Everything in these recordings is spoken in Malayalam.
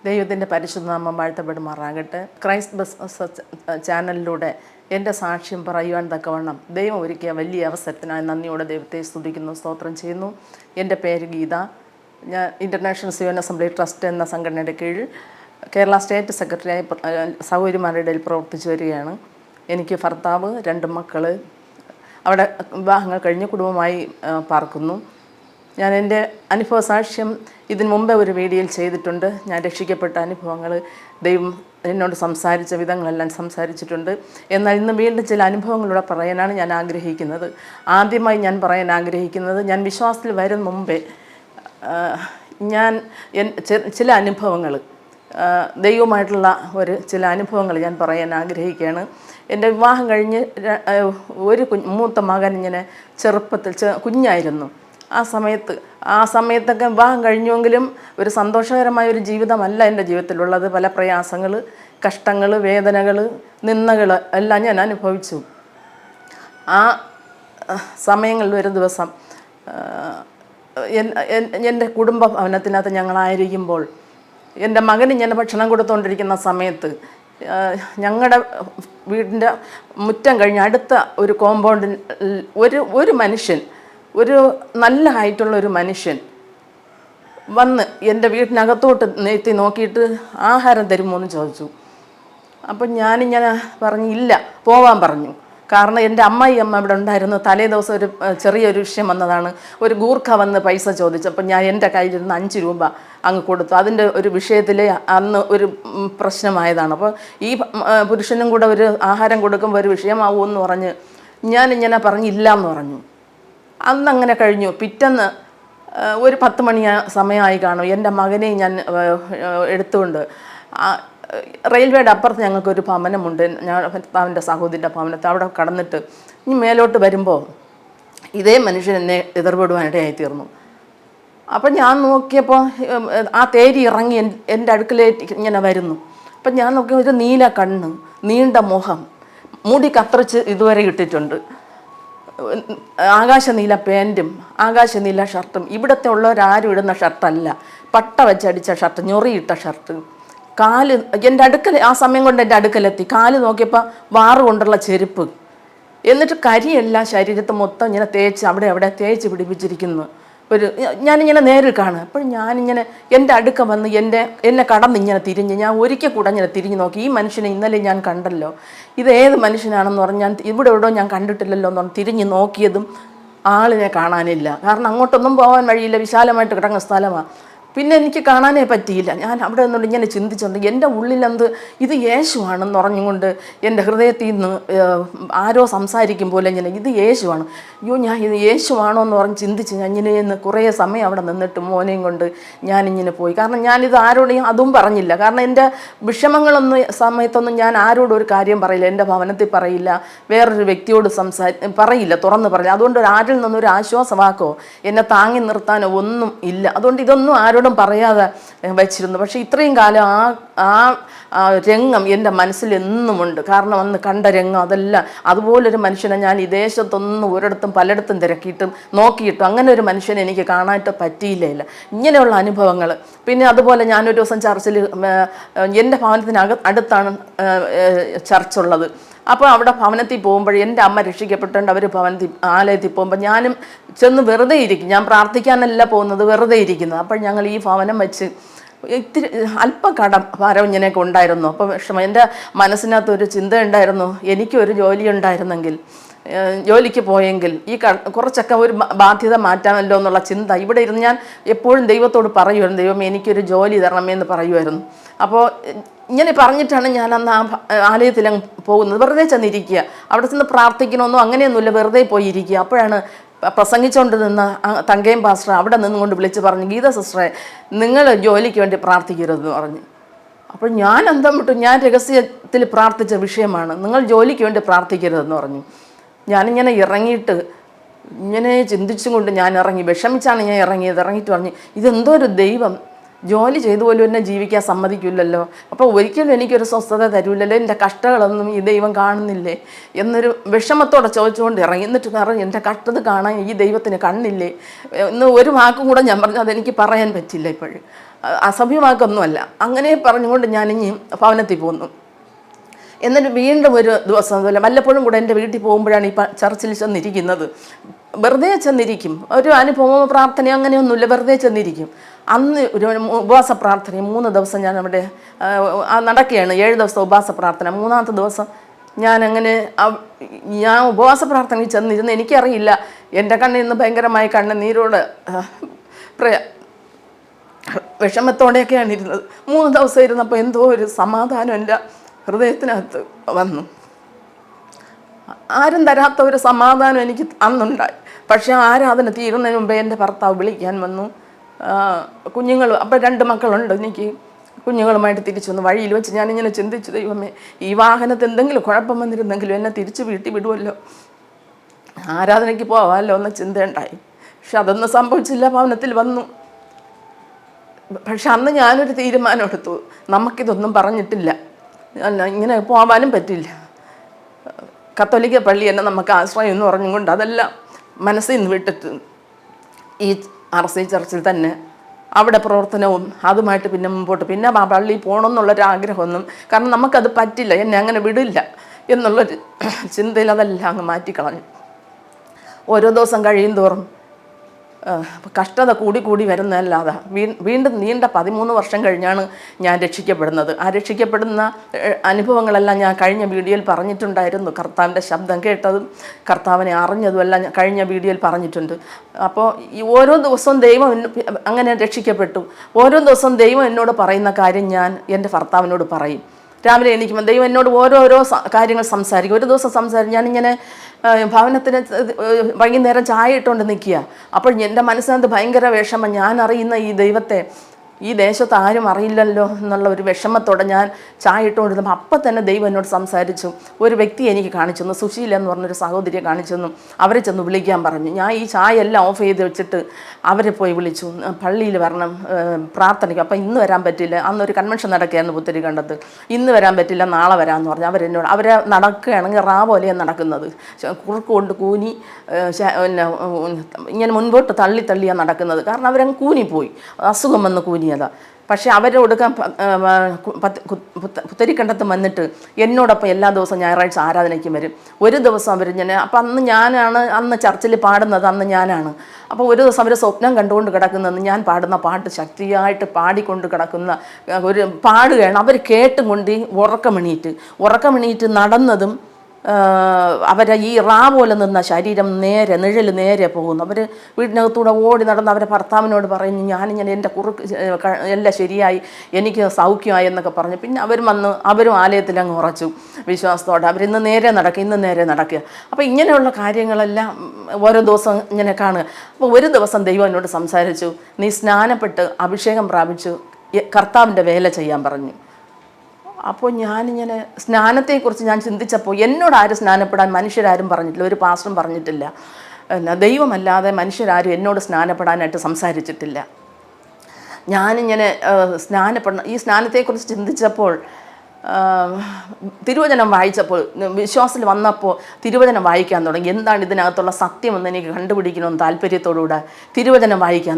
ദൈവത്തിൻ്റെ പരിശുദ്ധ നാമം വാഴ്ത്തപ്പെടുമാറാകട്ടെ. ക്രൈസ്റ്റ് ബസ് ചാനലിലൂടെ എൻ്റെ സാക്ഷ്യം പറയുവാൻ തക്കവണ്ണം ദൈവം ഒരുക്കിയ വലിയ അവസരത്തിനായി നന്ദിയോടെ ദൈവത്തെ സ്തുതിക്കുന്നു, സ്തോത്രം ചെയ്യുന്നു. എൻ്റെ പേര് ഗീത. ഞാൻ ഇൻ്റർനാഷണൽ സിയോൻ അസംബ്ലി ട്രസ്റ്റ് എന്ന സംഘടനയുടെ കീഴിൽ കേരള സ്റ്റേറ്റ് സെക്രട്ടറിയായി സഹോദരിമാരുടെ ഇടയിൽ പ്രവർത്തിച്ചു വരികയാണ്. എനിക്ക് ഭർത്താവ്, 2 മക്കൾ. അവിടെ വിവാഹങ്ങൾ കഴിഞ്ഞ് കുടുംബമായി പാർക്കുന്നു. ഞാൻ എൻ്റെ അനുഭവ സാക്ഷ്യം ഇതിനു മുമ്പേ ഒരു വീഡിയോയിൽ ചെയ്തിട്ടുണ്ട്. ഞാൻ രക്ഷിക്കപ്പെട്ട അനുഭവങ്ങൾ, ദൈവം എന്നോട് സംസാരിച്ച വിധങ്ങളെല്ലാം സംസാരിച്ചിട്ടുണ്ട്. എന്നാൽ ഇന്ന് വീണ്ടും ചില അനുഭവങ്ങളിലൂടെ പറയാനാണ് ഞാൻ ആഗ്രഹിക്കുന്നത്. ആദ്യമായി ഞാൻ പറയാൻ ആഗ്രഹിക്കുന്നത്, ഞാൻ വിശ്വാസത്തിൽ വരും മുമ്പേ ഞാൻ ചില അനുഭവങ്ങൾ, ദൈവമായിട്ടുള്ള ചില അനുഭവങ്ങൾ ഞാൻ പറയാൻ ആഗ്രഹിക്കുകയാണ്. എൻ്റെ വിവാഹം കഴിഞ്ഞ് ഒരു മൂത്ത മകൻ ഇങ്ങനെ ചെറുപ്പത്തിൽ കുഞ്ഞായിരുന്നു. ആ സമയത്തൊക്കെ വിവാഹം കഴിഞ്ഞുവെങ്കിലും ഒരു സന്തോഷകരമായ ഒരു ജീവിതമല്ല എൻ്റെ ജീവിതത്തിലുള്ളത്. പല പ്രയാസങ്ങൾ, കഷ്ടങ്ങൾ, വേദനകൾ, നിന്ദകൾ എല്ലാം ഞാൻ അനുഭവിച്ചു. ആ സമയങ്ങളിൽ ഒരു ദിവസം എൻ്റെ കുടുംബ ഭവനത്തിനകത്ത് ഞങ്ങളായിരിക്കുമ്പോൾ എൻ്റെ മകന് ഞാൻ ഭക്ഷണം കൊടുത്തുകൊണ്ടിരിക്കുന്ന സമയത്ത് ഞങ്ങളുടെ വീടിൻ്റെ മുറ്റം കഴിഞ്ഞ് അടുത്ത ഒരു കോമ്പൗണ്ടിൽ ഒരു മനുഷ്യൻ, ഒരു നല്ല ഹൈറ്റുള്ള ഒരു മനുഷ്യൻ വന്ന് എൻ്റെ വീട്ടിനകത്തോട്ട് എത്തി നോക്കിയിട്ട് ആഹാരം തരുമോ എന്ന് ചോദിച്ചു. അപ്പം ഞാനിങ്ങനെ പറഞ്ഞു ഇല്ല, പോവാൻ പറഞ്ഞു. കാരണം എൻ്റെ അമ്മ ഇവിടെ ഉണ്ടായിരുന്നു. തലേ ദിവസം ഒരു ചെറിയൊരു വിഷയം വന്നതാണ്. ഒരു ഗൂർഖ വന്ന് പൈസ ചോദിച്ചപ്പോൾ ഞാൻ എൻ്റെ കയ്യിലിരുന്ന് 5 രൂപ അങ്ങ് കൊടുത്തു. അതിൻ്റെ ഒരു വിഷയത്തിൽ അന്ന് ഒരു പ്രശ്നമായതാണ്. അപ്പോൾ ഈ പുരുഷനും കൂടെ ഒരു ആഹാരം കൊടുക്കുമ്പോൾ ഒരു വിഷയമാവുമെന്ന് പറഞ്ഞ് ഞാനിങ്ങനെ പറഞ്ഞില്ല എന്ന് പറഞ്ഞു. അന്നങ്ങനെ കഴിഞ്ഞു. പിറ്റേന്ന് ഒരു 10 മണി സമയമായി കാണും. എൻ്റെ മകനെ ഞാൻ എടുത്തുകൊണ്ട് റെയിൽവേയുടെ അപ്പുറത്ത് ഞങ്ങൾക്കൊരു ഭവനമുണ്ട്, അവൻ്റെ സഹോദരിൻ്റെ ഭവനത്തിൽ. അവിടെ കടന്നിട്ട് ഇനി മേലോട്ട് വരുമ്പോൾ ഇതേ മനുഷ്യൻ എന്നെ എതിർപ്പെടുവാനിടയായി തീർന്നു. അപ്പം ഞാൻ നോക്കിയപ്പോൾ ആ തേരി ഇറങ്ങി എൻ്റെ അടുക്കലേക്ക് ഇങ്ങനെ വരുന്നു. അപ്പം ഞാൻ നോക്കിയ ഒരു നീല കണ്ണ്, നീണ്ട മുഖം, മുടി കത്രച്ച് ഇതുവരെ ഇട്ടിട്ടുണ്ട്, ആകാശനീല പാൻറ്റും ആകാശനീല ഷർട്ടും. ഇവിടുത്തെ ഉള്ളവരാരും ഇടുന്ന ഷർട്ടല്ല, പട്ട വെച്ചടിച്ച ഷർട്ട്, ഞൊറിയിട്ട ഷർട്ട്. കാല് എൻ്റെ അടുക്കൽ, ആ സമയം കൊണ്ട് എൻ്റെ അടുക്കലെത്തി. കാല് നോക്കിയപ്പോൾ വാറ് കൊണ്ടുള്ള ചെരുപ്പ്. എന്നിട്ട് കരിയെല്ലാം ശരീരത്ത് മൊത്തം ഇങ്ങനെ തേച്ച് അവിടെ തേച്ച് പിടിപ്പിച്ചിരിക്കുന്നു. ഞാനിങ്ങനെ നേരിൽ കാണുക. അപ്പോൾ ഞാനിങ്ങനെ എൻ്റെ അടുക്ക വന്ന് എന്നെ കടന്നിങ്ങനെ തിരിഞ്ഞ്, ഞാൻ ഒരിക്കൽ കൂടെ ഇങ്ങനെ തിരിഞ്ഞ് നോക്കി. ഈ മനുഷ്യനെ ഇന്നലെ ഞാൻ കണ്ടല്ലോ, ഇത് ഏത് മനുഷ്യനാണെന്ന് പറഞ്ഞ് ഞാൻ ഇവിടെ ഞാൻ കണ്ടിട്ടില്ലല്ലോ എന്ന് പറഞ്ഞ് തിരിഞ്ഞ് നോക്കിയതും ആളിനെ കാണാനില്ല. കാരണം അങ്ങോട്ടൊന്നും പോകാൻ വഴിയില്ല, വിശാലമായിട്ട് കിടങ്ങുന്ന സ്ഥലമാണ്. പിന്നെ എനിക്ക് കാണാനേ പറ്റിയില്ല. ഞാൻ അവിടെ നിന്നുകൊണ്ട് ഇങ്ങനെ ചിന്തിച്ചുകൊണ്ട് എൻ്റെ ഉള്ളിലെന്ത് ഇത് യേശുവാണെന്ന് പറഞ്ഞുകൊണ്ട് എൻ്റെ ഹൃദയത്തിൽ നിന്ന് ആരോ സംസാരിക്കും പോലെ ഇങ്ങനെ ഇത് യേശുവാണ്, അയ്യോ ഞാൻ ഇത് യേശുവാണോ എന്ന് പറഞ്ഞ് ചിന്തിച്ച് ഞാൻ ഇങ്ങനെ കുറേ സമയം അവിടെ നിന്നിട്ട് മോനെയും കൊണ്ട് ഞാനിങ്ങനെ പോയി. കാരണം ഞാനിത് ആരോടും അതും പറഞ്ഞില്ല. കാരണം എൻ്റെ സമയത്തൊന്നും ഞാൻ ആരോടും ഒരു കാര്യം പറയില്ല, എൻ്റെ ഭവനത്തിൽ പറയില്ല, വേറൊരു വ്യക്തിയോട് പറയില്ല, തുറന്ന് പറയില്ല. അതുകൊണ്ട് ആരിൽ നിന്നൊരു ആശ്വാസവാക്കോ എന്നെ താങ്ങി നിർത്താനോ ഒന്നും ഇല്ല. അതുകൊണ്ട് ഇതൊന്നും ആരോടും പറയാതെ വെച്ചിരുന്നു. പക്ഷേ ഇത്രയും കാലം ആ രംഗം എൻ്റെ മനസ്സിൽ എന്നുമുണ്ട്. കാരണം അന്ന് കണ്ട രംഗം അതെല്ലാം, അതുപോലൊരു മനുഷ്യനെ ഞാൻ ഈ ദേശത്തൊന്നും ഒരിടത്തും പലയിടത്തും തിരക്കിയിട്ടും നോക്കിയിട്ടും അങ്ങനെ ഒരു മനുഷ്യനെ എനിക്ക് കാണാനായിട്ട് പറ്റിയില്ല. ഇങ്ങനെയുള്ള അനുഭവങ്ങൾ. പിന്നെ അതുപോലെ ഞാനൊരു ദിവസം ചർച്ചിൽ, എൻ്റെ ഭവനത്തിന് അടുത്താണ് ചർച്ചുള്ളത്. അപ്പോൾ അവിടെ ഭവനത്തിൽ പോകുമ്പോൾ എൻ്റെ അമ്മ രക്ഷിക്കപ്പെട്ടുകൊണ്ട് അവർ ആലയത്തിൽ പോകുമ്പോൾ ഞാനും ചെന്ന് വെറുതെ ഇരിക്കും. ഞാൻ പ്രാർത്ഥിക്കാനല്ല പോകുന്നത്, വെറുതെ ഇരിക്കുന്നത്. അപ്പോൾ ഞങ്ങൾ ഈ ഭവനം വെച്ച് ഇത്തിരി അല്പം ഭാരം ഇങ്ങനെയൊക്കെ ഉണ്ടായിരുന്നു. അപ്പോൾ വിഷമം, എൻ്റെ മനസ്സിനകത്തൊരു ചിന്ത ഉണ്ടായിരുന്നു, എനിക്കൊരു ജോലി ഉണ്ടായിരുന്നെങ്കിൽ, ജോലിക്ക് പോയെങ്കിൽ ഈ കുറച്ചൊക്കെ ഒരു ബാധ്യത മാറ്റാമല്ലോ എന്നുള്ള ചിന്ത. ഇവിടെ ഇരുന്ന് ഞാൻ എപ്പോഴും ദൈവത്തോട് പറയുമായിരുന്നു, ദൈവം എനിക്കൊരു ജോലി തരണമേ എന്ന് പറയുമായിരുന്നു. അപ്പോൾ ഇങ്ങനെ പറഞ്ഞിട്ടാണ് ഞാൻ അന്ന് ആ ആലയത്തിലങ്ങ് പോകുന്നത്. വെറുതെ ചെന്നിരിക്കുക, അവിടെ ചെന്ന് പ്രാർത്ഥിക്കണമെന്നോ അങ്ങനെയൊന്നുമില്ല, വെറുതെ പോയി ഇരിക്കുക. അപ്പോഴാണ് പ്രസംഗിച്ചുകൊണ്ട് നിന്ന തങ്കയും പാസ്റ്റർ അവിടെ നിന്നുകൊണ്ട് വിളിച്ച് പറഞ്ഞു, ഗീത സിസ്റ്ററെ നിങ്ങൾ ജോലിക്ക് വേണ്ടി പ്രാർത്ഥിക്കരുതെന്ന് പറഞ്ഞു. അപ്പോൾ ഞാൻ അന്തം വിട്ടു. ഞാൻ രഹസ്യത്തിൽ പ്രാർത്ഥിച്ച വിഷയമാണ്, നിങ്ങൾ ജോലിക്ക് വേണ്ടി പ്രാർത്ഥിക്കരുതെന്ന് പറഞ്ഞു. ഞാനിങ്ങനെ ഇറങ്ങിയിട്ട് ഇങ്ങനെ ചിന്തിച്ചും കൊണ്ട് ഞാൻ ഇറങ്ങി, വിഷമിച്ചാണ് ഞാൻ ഇറങ്ങിയത്. ഇറങ്ങിയിട്ട് പറഞ്ഞു, ഇതെന്തോ ഒരു ദൈവം, ജോലി ചെയ്തു പോലും എന്നെ ജീവിക്കാൻ സമ്മതിക്കില്ലല്ലോ. അപ്പോൾ ഒരിക്കലും എനിക്കൊരു സ്വസ്ഥത തരൂല്ലല്ലോ. എൻ്റെ കഷ്ടങ്ങളൊന്നും ഈ ദൈവം കാണുന്നില്ലേ എന്നൊരു വിഷമത്തോടെ ചോദിച്ചുകൊണ്ട് ഇറങ്ങി. എന്നിട്ട് പറഞ്ഞു, എൻ്റെ കഷ്ടത കാണാൻ ഈ ദൈവത്തിന് കണ്ണില്ലേ എന്ന് ഒരു വാക്കും കൂടെ ഞാൻ പറഞ്ഞു. അതെനിക്ക് പറയാൻ പറ്റില്ല ഇപ്പോഴും, അസഭ്യവാക്കൊന്നുമല്ല. അങ്ങനെ പറഞ്ഞുകൊണ്ട് ഞാനിനി ഭവനത്തിൽ പോന്നു. എന്നിട്ട് വീണ്ടും ഒരു ദിവസം അതുപോലെ വല്ലപ്പോഴും കൂടെ എൻ്റെ വീട്ടിൽ പോകുമ്പോഴാണ് ഈ ചർച്ചിൽ ചെന്നിരിക്കുന്നത്. വെറുതെ ചെന്നിരിക്കും, ഒരു അനുഭവമോ പ്രാർത്ഥനയോ അങ്ങനെയൊന്നുമില്ല, വെറുതെ ചെന്നിരിക്കും. അന്ന് ഒരു ഉപവാസ പ്രാർത്ഥന 3 ദിവസം ഞാൻ അവിടെ നടക്കുകയാണ്. 7 ദിവസം ഉപവാസ പ്രാർത്ഥന. 3-ാമത്തെ ദിവസം ഞാൻ ഉപവാസ പ്രാർത്ഥനയിൽ ചെന്നിരുന്ന് എനിക്കറിയില്ല, എൻ്റെ കണ്ണിൽ നിന്ന് ഭയങ്കരമായ കണ്ണുനീരോട് വിഷമത്തോടെയൊക്കെയാണ് ഇരുന്നത്. 3 ദിവസം ഇരുന്നപ്പോൾ എന്തോ ഒരു സമാധാനം എൻ്റെ ഹൃദയത്തിനകത്ത് വന്നു. ആരും തരാത്ത ഒരു സമാധാനം എനിക്ക് അന്നുണ്ടായി. പക്ഷേ ആരാധന തീരുന്നതിന് മുമ്പേ എൻ്റെ ഭർത്താവ് വിളിക്കാൻ വന്നു. കുഞ്ഞുങ്ങൾ, അപ്പോൾ 2 മക്കളുണ്ട് എനിക്ക്. കുഞ്ഞുങ്ങളുമായിട്ട് തിരിച്ചു വന്നു. വഴിയിൽ വെച്ച് ഞാനിങ്ങനെ ചിന്തിച്ചു, ദൈവമേ, ഈ വാഹനത്തിൽ എന്തെങ്കിലും കുഴപ്പം വന്നിരുന്നെങ്കിലും എന്നെ തിരിച്ച് വീട്ടിൽ വിടുമല്ലോ, ആരാധനയ്ക്ക് പോവാമല്ലോ എന്ന ചിന്തയുണ്ടായി. പക്ഷെ അതൊന്നും സംഭവിച്ചില്ല. ഭവനത്തിൽ വന്നു. പക്ഷെ അന്ന് ഞാനൊരു തീരുമാനം എടുത്തു, നമുക്കിതൊന്നും പറഞ്ഞിട്ടില്ല, ഇങ്ങനെ പോകാനും പറ്റില്ല. കത്തോലിക്ക പള്ളി തന്നെ നമുക്ക് ആശ്രയം എന്ന് പറഞ്ഞുകൊണ്ട് അതെല്ലാം മനസ്സിൽ നിന്ന് വിട്ടിട്ട് ഈ RC ചർച്ചിൽ തന്നെ അവിടെ പ്രവർത്തനവും അതുമായിട്ട് പിന്നെ മുമ്പോട്ട്, പിന്നെ ആ പള്ളിയിൽ പോകണമെന്നുള്ളൊരാഗ്രഹമൊന്നും, കാരണം നമുക്കത് പറ്റില്ല, എന്നെ അങ്ങനെ വിടില്ല എന്നുള്ളൊരു ചിന്തയിൽ അതെല്ലാം അങ്ങ് മാറ്റിക്കളഞ്ഞു. ഓരോ ദിവസം കഴിയും തോറും കഷ്ടത കൂടി വരുന്നതല്ലാതെ വീണ്ടും നീണ്ട 13 വർഷം കഴിഞ്ഞാണ് ഞാൻ രക്ഷിക്കപ്പെടുന്നത്. ആ രക്ഷിക്കപ്പെടുന്ന അനുഭവങ്ങളെല്ലാം ഞാൻ കഴിഞ്ഞ വീഡിയോയിൽ പറഞ്ഞിട്ടുണ്ടായിരുന്നു. കർത്താവിൻ്റെ ശബ്ദം കേട്ടതും കർത്താവിനെ അറിഞ്ഞതുമെല്ലാം കഴിഞ്ഞ വീഡിയോയിൽ പറഞ്ഞിട്ടുണ്ട്. അപ്പോൾ ഈ ഓരോ ദിവസവും ദൈവം അങ്ങനെ രക്ഷിക്കപ്പെട്ടു. ഓരോ ദിവസവും ദൈവം എന്നോട് പറയുന്ന കാര്യം ഞാൻ എൻ്റെ ഭർത്താവിനോട് പറയും. രാവിലെ എണീക്കുമ്പോൾ ദൈവം എന്നോട് ഓരോരോ കാര്യങ്ങൾ സംസാരിക്കും. ഒരു ദിവസം സംസാരിക്കും, ഞാനിങ്ങനെ ഭവനത്തിന് വൈകുന്നേരം ചായ ഇട്ടുകൊണ്ട് നിൽക്കുക. അപ്പോൾ എൻ്റെ മനസ്സിനകത്ത് ഭയങ്കര വിഷമം. ഞാൻ അറിയുന്ന ഈ ദൈവത്തെ ഈ ദേശത്ത് ആരും അറിയില്ലല്ലോ എന്നുള്ള ഒരു വിഷമത്തോടെ ഞാൻ ചായ ഇട്ടുകൊണ്ടിരുന്നപ്പോൾ അപ്പം തന്നെ ദൈവം എന്നോട് സംസാരിച്ചു. ഒരു വ്യക്തി എനിക്ക് കാണിച്ചു തന്നു, സുശീല എന്ന് പറഞ്ഞൊരു സഹോദരിയെ കാണിച്ചു തന്നു. അവരെ ചെന്ന് വിളിക്കാൻ പറഞ്ഞു. ഞാൻ ഈ ചായ എല്ലാം ഓഫ് ചെയ്ത് വെച്ചിട്ട് അവരെ പോയി വിളിച്ചു. പള്ളിയിൽ വരണം പ്രാർത്ഥനയ്ക്ക്. അപ്പം ഇന്ന് വരാൻ പറ്റില്ല, അന്നൊരു കൺവെൻഷൻ നടക്കുകയായിരുന്നു പുത്തരി കണ്ടത്ത്. ഇന്ന് വരാൻ പറ്റില്ല, നാളെ വരാമെന്ന് പറഞ്ഞു. അവരെ നടക്കുകയാണെങ്കിൽ പോലെയാണ് നടക്കുന്നത്. കുറുക്ക് കൊണ്ട് കൂനി പിന്നെ ഇങ്ങനെ മുൻപോട്ട് തള്ളിയാണ് നടക്കുന്നത്. കാരണം അവരങ്ങ് കൂനിപ്പോയി, അസുഖം വന്ന് കൂനി. പക്ഷെ അവരെ കൊടുക്കാൻ പുത്തരിക്കണ്ടത്ത് വന്നിട്ട് എന്നോടൊപ്പം എല്ലാ ദിവസവും ഞായറാഴ്ച ആരാധനയ്ക്ക് വരും. ഒരു ദിവസം അവർ അപ്പം അന്ന് ചർച്ചിൽ പാടുന്നത് ഞാനാണ്. അപ്പോൾ ഒരു ദിവസം അവർ സ്വപ്നം കണ്ടുകൊണ്ട് കിടക്കുന്നത് ഞാൻ പാടുന്ന പാട്ട് ശക്തിയായിട്ട് പാടിക്കൊണ്ട് കിടക്കുന്ന ഒരു പാടുകയാണ്. അവർ കേട്ടും കൊണ്ട് ഉറക്കമെണീറ്റ് നടന്നതും അവരെ ഈ പോലെ നിന്ന ശരീരം നിഴൽ നേരെ പോകുന്നു. അവർ വീടിനകത്തൂടെ ഓടി നടന്ന് അവരെ ഭർത്താവിനോട് പറയുന്നു, ഞാനിങ്ങനെ എൻ്റെ എല്ലാം ശരിയായി, എനിക്ക് സൗഖ്യമായി എന്നൊക്കെ പറഞ്ഞു. പിന്നെ അവരും ആലയത്തിൽ അങ്ങ് ഉറച്ചു വിശ്വാസത്തോടെ. അവരിന്ന് നേരെ നടക്കുക. അപ്പോൾ ഇങ്ങനെയുള്ള കാര്യങ്ങളെല്ലാം ഓരോ ദിവസം ഇങ്ങനെ കാണുക. അപ്പോൾ ഒരു ദിവസം ദൈവം എന്നോട് സംസാരിച്ചു, നീ സ്നാനപ്പെട്ട് അഭിഷേകം പ്രാപിച്ചു കർത്താവിൻ്റെ വേല ചെയ്യാൻ പറഞ്ഞു. അപ്പോൾ ഞാനിങ്ങനെ സ്നാനത്തെക്കുറിച്ച് ഞാൻ ചിന്തിച്ചപ്പോൾ എന്നോട് ആരും സ്നാനപ്പെടാൻ മനുഷ്യരാരും പറഞ്ഞിട്ടില്ല, ഒരു പാസ്റ്ററും പറഞ്ഞിട്ടില്ല. ദൈവമല്ലാതെ മനുഷ്യരാരും എന്നോട് സ്നാനപ്പെടാനായിട്ട് സംസാരിച്ചിട്ടില്ല. ഞാനിങ്ങനെ ഈ സ്നാനത്തെക്കുറിച്ച് ചിന്തിച്ചപ്പോൾ തിരുവചനം വായിച്ചപ്പോൾ വിശ്വാസത്തിൽ വന്നപ്പോൾ തിരുവചനം വായിക്കാൻ തുടങ്ങി. എന്താണ് ഇതിനകത്തുള്ള സത്യമെന്ന് എനിക്ക് കണ്ടുപിടിക്കണമെന്ന് താല്പര്യത്തോടുകൂടെ തിരുവചനം വായിക്കാൻ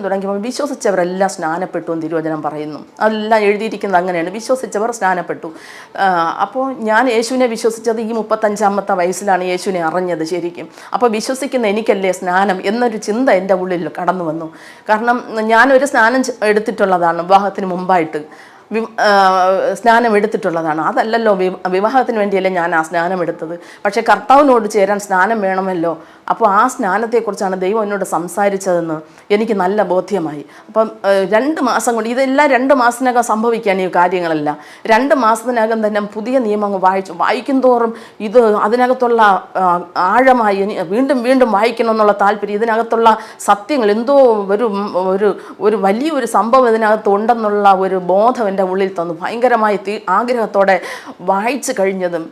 തുടങ്ങിയപ്പോൾ വിശ്വസിച്ചവരെല്ലാം സ്നാനപ്പെട്ടു എന്ന് തിരുവചനം പറയുന്നു. അതെല്ലാം എഴുതിയിരിക്കുന്നത് അങ്ങനെയാണ്, വിശ്വസിച്ചവർ സ്നാനപ്പെട്ടു. അപ്പോൾ ഞാൻ യേശുവിനെ വിശ്വസിച്ചത് ഈ 35-ാമത്തെ വയസ്സിലാണ് യേശുവിനെ അറിഞ്ഞത് ശരിക്കും. അപ്പോൾ വിശ്വസിക്കുന്ന എനിക്കല്ലേ സ്നാനം എന്നൊരു ചിന്ത എൻ്റെ ഉള്ളിൽ കടന്നു വന്നു. കാരണം ഞാനൊരു സ്നാനം എടുത്തിട്ടുള്ളതാണ് വിവാഹത്തിന് മുമ്പായിട്ട്, സ്നാനം എടുത്തിട്ടുള്ളതാണ്. അതല്ലല്ലോ വിവാഹത്തിന് വേണ്ടിയല്ലേ ഞാൻ ആ സ്നാനം എടുത്തത്. പക്ഷേ കർത്താവിനോട് ചേരാൻ സ്നാനം വേണമല്ലോ. അപ്പോൾ ആ സ്നാനത്തെക്കുറിച്ചാണ് ദൈവം എന്നോട് സംസാരിച്ചതെന്ന് എനിക്ക് നല്ല ബോധ്യമായി. അപ്പം 2 മാസം കൊണ്ട് ഇതെല്ലാം 2 മാസത്തിനകം സംഭവിക്കുകയാണ് ഈ കാര്യങ്ങളെല്ലാം. 2 മാസത്തിനകം തന്നെ പുതിയ നിയമങ്ങൾ വായിക്കും തോറും ഇത് അതിനകത്തുള്ള ആഴമായി വീണ്ടും വായിക്കണം എന്നുള്ള താല്പര്യം, ഇതിനകത്തുള്ള സത്യങ്ങൾ എന്തോ ഒരു വലിയൊരു സംഭവം ഇതിനകത്ത് ഉണ്ടെന്നുള്ള ഒരു ബോധം എൻ്റെ ഉള്ളിൽ തന്നു. ഭയങ്കരമായി ആഗ്രഹത്തോടെ വായിച്ചു കഴിഞ്ഞതും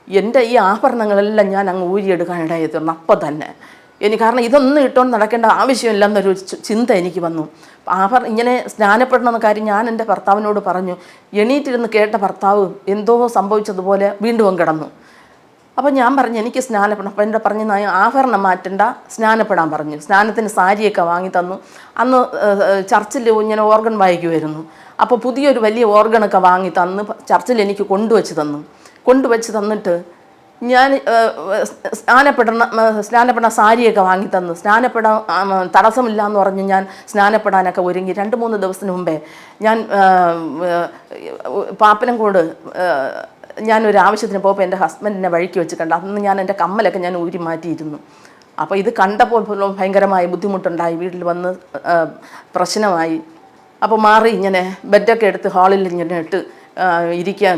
എൻ്റെ ഈ ആഭരണങ്ങളെല്ലാം ഞാൻ അങ്ങ് ഊരിയെടുക്കാനിടയായി തീർന്നു. അപ്പം തന്നെ കാരണം ഇതൊന്നും ഇട്ടുകൊണ്ട് നടക്കേണ്ട ആവശ്യമില്ലെന്നൊരു ചിന്ത എനിക്ക് വന്നു. ഇങ്ങനെ സ്നാനപ്പെടണമെന്ന കാര്യം ഞാൻ എൻ്റെ ഭർത്താവിനോട് പറഞ്ഞു. എണീറ്റിരുന്ന് കേട്ട ഭർത്താവ് എന്തോ സംഭവിച്ചതുപോലെ വീണ്ടും കിടന്നു. അപ്പോൾ ഞാൻ പറഞ്ഞു എനിക്ക് സ്നാനപ്പെടണം. അപ്പോൾ എൻ്റെ പറഞ്ഞു ആഭരണം മാറ്റണ്ട, സ്നാനപ്പെടാൻ പറഞ്ഞു. സ്നാനത്തിന് സാരിയൊക്കെ വാങ്ങി തന്നു. അന്ന് ചർച്ചിൽ ഇങ്ങനെ ഓർഗൻ വായിക്കുമായിരുന്നു. അപ്പോൾ പുതിയൊരു വലിയ ഓർഗനൊക്കെ വാങ്ങി തന്ന് ചർച്ചിൽ എനിക്ക് കൊണ്ടുവച്ച് തന്നിട്ട് ഞാൻ സ്നാനപ്പെടാൻ സാരിയൊക്കെ വാങ്ങി തന്നു. സ്നാനപ്പെടാൻ തടസ്സമില്ല എന്ന് പറഞ്ഞ് ഞാൻ സ്നാനപ്പെടാനൊക്കെ ഒരുങ്ങി. 2-3 ദിവസത്തിന് മുമ്പേ ഞാൻ പാപ്പനംകോട് ഞാനൊരു ആവശ്യത്തിന് പോകുമ്പോൾ എൻ്റെ ഹസ്ബൻഡിനെ വഴിക്ക് വെച്ച് കണ്ടു. അന്ന് ഞാൻ എൻ്റെ കമ്മലൊക്കെ ഞാൻ ഊരി മാറ്റിയിരുന്നു. അപ്പോൾ ഇത് കണ്ടപ്പോൾ ഭയങ്കരമായ ബുദ്ധിമുട്ടുണ്ടായി. വീട്ടിൽ വന്ന് പ്രശ്നമായി. അപ്പോൾ മാറി ഇങ്ങനെ ബെഡൊക്കെ എടുത്ത് ഹാളിൽ ഇങ്ങനെ ഇട്ട്